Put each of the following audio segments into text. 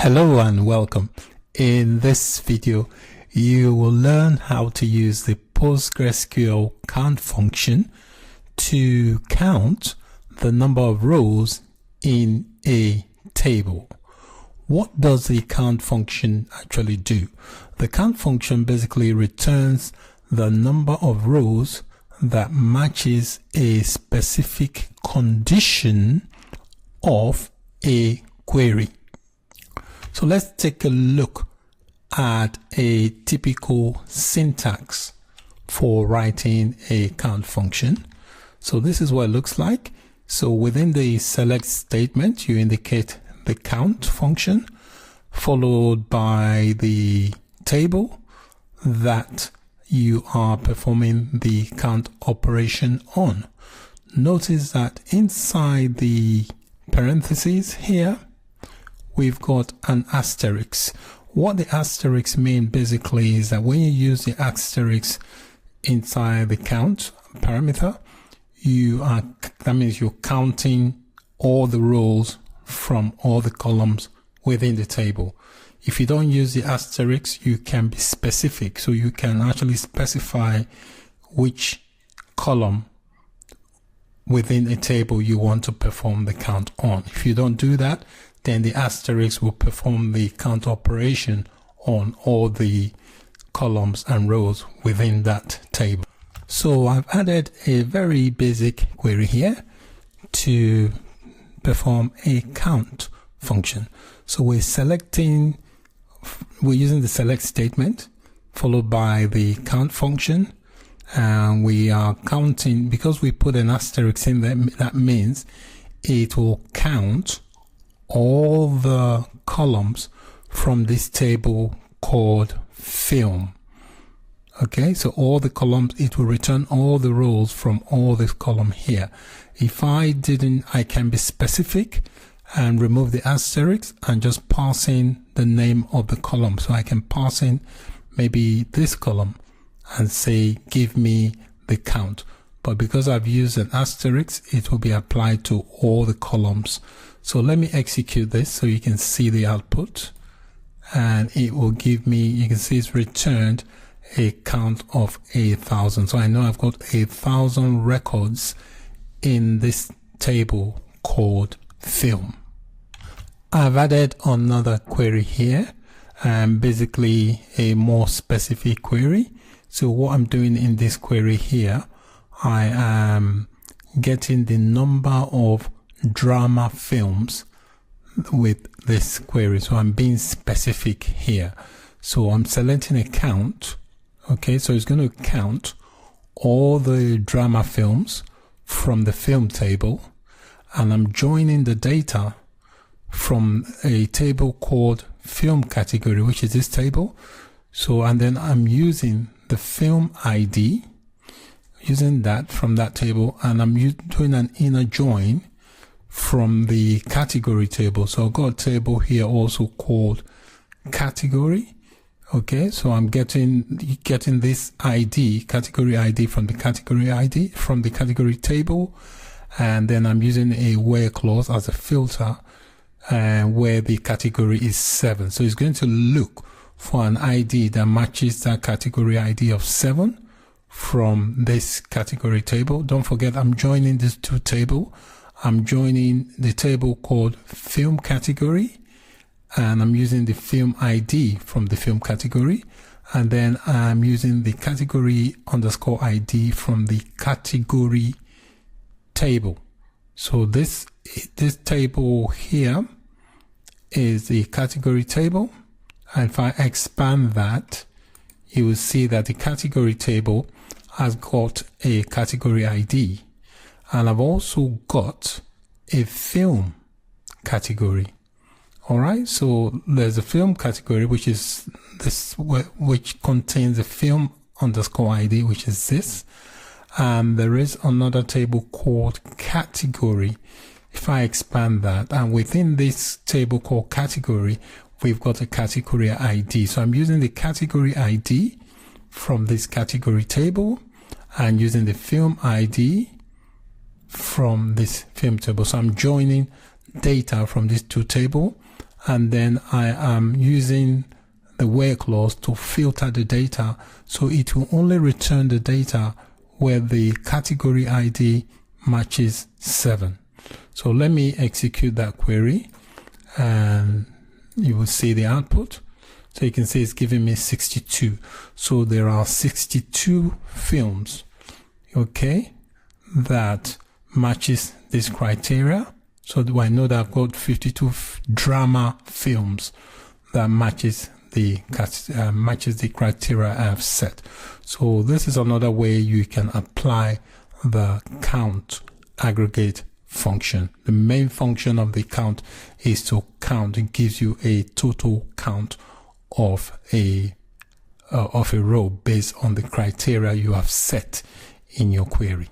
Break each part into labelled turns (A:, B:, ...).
A: Hello and welcome. In this video, you will learn how to use the PostgreSQL count function to count the number of rows in a table. What does the count function actually do? The count function basically returns the number of rows that matches a specific condition of a query. So let's take a look at a typical syntax for writing a count function. So this is what it looks like. So within the select statement, you indicate the count function followed by the table that you are performing the count operation on. Notice that inside the parentheses here, we've got an asterisk. What the asterisk means basically is that when you use the asterisk inside the count parameter, that means you're counting all the rows from all the columns within the table. If you don't use the asterisk, you can be specific. So you can actually specify which column within a table you want to perform the count on. If you don't do that, then the asterisk will perform the count operation on all the columns and rows within that table. So I've added a very basic query here to perform a count function. So we're using the select statement followed by the count function, and we are counting. Because we put an asterisk in there, that means it will count all the columns from this table called film. Okay, so all the columns, it will return all the rows from all this column here. If I can be specific and remove the asterisk and just pass in the name of the column. So I can pass in maybe this column and say, give me the count. But because I've used an asterisk, it will be applied to all the columns. So let me execute this so you can see the output, and it will give me, you can see it's returned a count of 1,000. So I know I've got 1,000 records in this table called film. I've added another query here, and basically a more specific query. So what I'm doing in this query here, I am getting the number of drama films with this query. So I'm being specific here. So I'm selecting a count. Okay, so it's going to count all the drama films from the film table, and I'm joining the data from a table called film category, which is this table. So, and then I'm using the film ID, using that from that table, and I'm doing an inner join from the category table. So I've got a table here also called category. Okay, so I'm getting this ID, category ID from the category table, and then I'm using a where clause as a filter, where the category is 7. So it's going to look for an ID that matches that category ID of 7 from this category table. Don't forget, I'm joining these two tables. I'm joining the table called film category, and I'm using the film ID from the film category, and then I'm using the category underscore ID from the category table. So this table here is the category table, and if I expand that, you will see that the category table has got a category ID, and I've also got a film category. All right, so there's a film category, which is this, which contains the film underscore ID, which is this, and there is another table called category. If I expand that, and within this table called category, we've got a category ID. So I'm using the category ID from this category table and using the film ID from this film table. So I'm joining data from these two tables, and then I am using the where clause to filter the data, so it will only return the data where the category ID matches 7. So let me execute that query, and you will see the output. So you can see it's giving me 62. So there are 62 films, okay, that matches this criteria. So I know that I've got 52 drama films that matches the criteria I have set. So this is another way you can apply the count aggregate function. The main function of the count is to count. It gives you a total count of a row based on the criteria you have set in your query.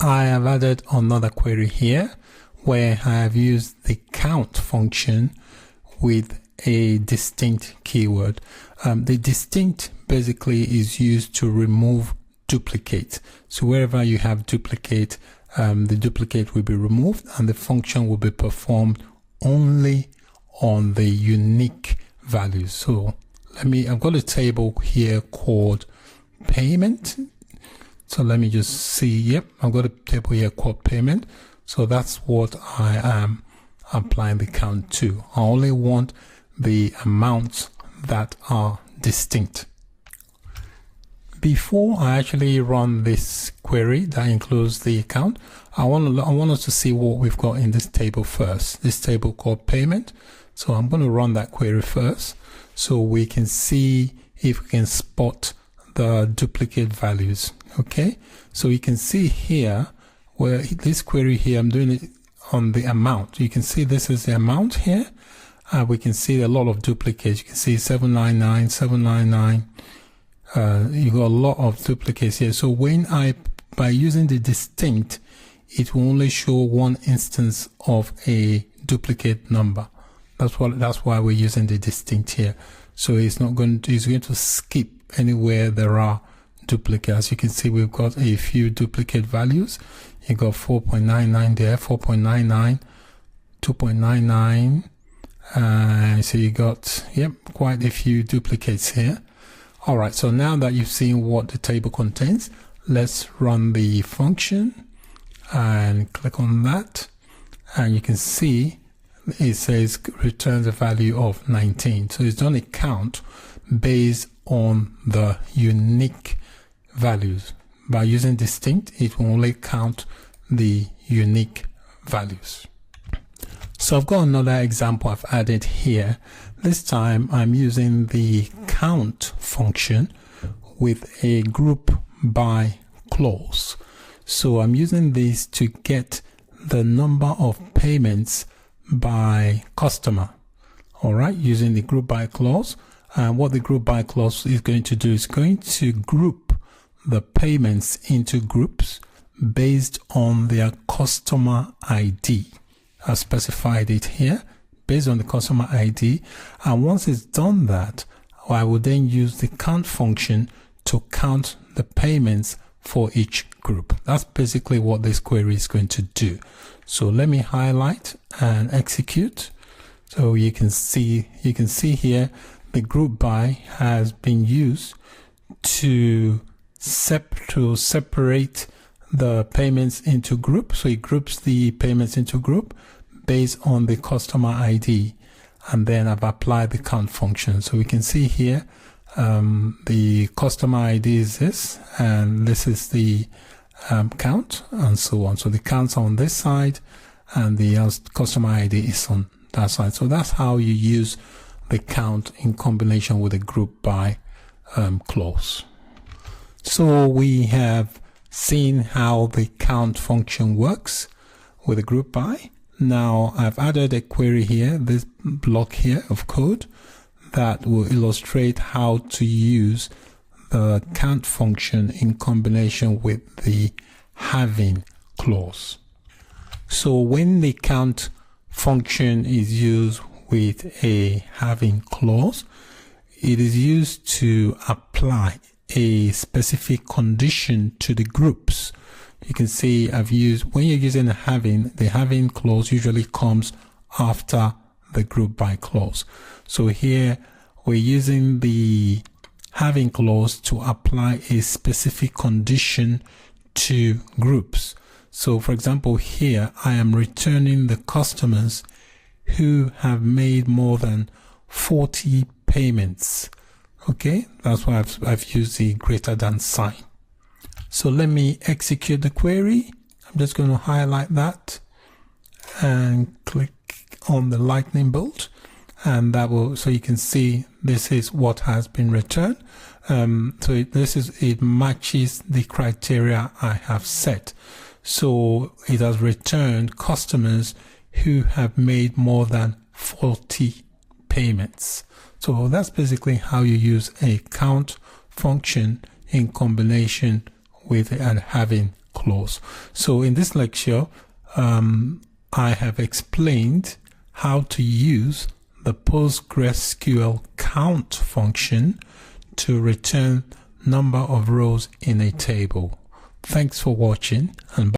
A: I have added another query here where I have used the count function with a distinct keyword. The distinct basically is used to remove duplicate. So wherever you have duplicate, the duplicate will be removed and the function will be performed only on the unique values. So I've got a table here called payment. So let me just see. Yep, I've got a table here called payment. So that's what I am applying the count to. I only want the amounts that are distinct. Before I actually run this query that includes the account, I want us to see what we've got in this table first. This table called payment. So I'm going to run that query first so we can see if we can spot the duplicate values. Okay, so you can see here where this query here, I'm doing it on the amount. You can see this is the amount here. We can see a lot of duplicates. You can see 799, 799. You got a lot of duplicates here. So by using the distinct, it will only show one instance of a duplicate number. That's why we're using the distinct here. So it's going to skip anywhere there are duplicates. You can see we've got a few duplicate values. You got 4.99 there, 4.99, 2.99. So you got, quite a few duplicates here. All right, so now that you've seen what the table contains, let's run the function and click on that. And you can see it says returns a value of 19. So it's done a count based on the unique values. By using distinct, it will only count the unique values. So I've got another example I've added here. This time I'm using the count function with a group by clause. So I'm using this to get the number of payments by customer. All right, using the group by clause. And what the group by clause is going to do is going to group the payments into groups based on their customer ID. I've specified it here based on the customer ID. And once it's done that, I will then use the count function to count the payments for each group. That's basically what this query is going to do. So let me highlight and execute. So you can see here the group by has been used to separate the payments into groups. So it groups the payments into group based on the customer ID, and then I've applied the count function. So we can see here the customer ID is this, and this is the count, and so on. So the counts are on this side and the customer ID is on that side. So that's how you use the count in combination with a group by clause. So we have seen how the count function works with a group by. Now I've added a query here, this block here of code, that will illustrate how to use the count function in combination with the having clause. So when the count function is used with a having clause, it is used to apply a specific condition to the groups. You can see I've used, when you're using the having clause usually comes after the group by clause. So here we're using the having clause to apply a specific condition to groups. So for example, here I am returning the customers who have made more than 40 payments. Okay, that's why I've used the greater than sign. So let me execute the query. I'm just going to highlight that and click on the lightning bolt, and that will, so you can see this is what has been returned. So it matches the criteria I have set. So it has returned customers who have made more than 40 payments. So that's basically how you use a count function in combination with an having clause. So in this lecture, I have explained how to use the PostgreSQL count function to return number of rows in a table. Thanks for watching, and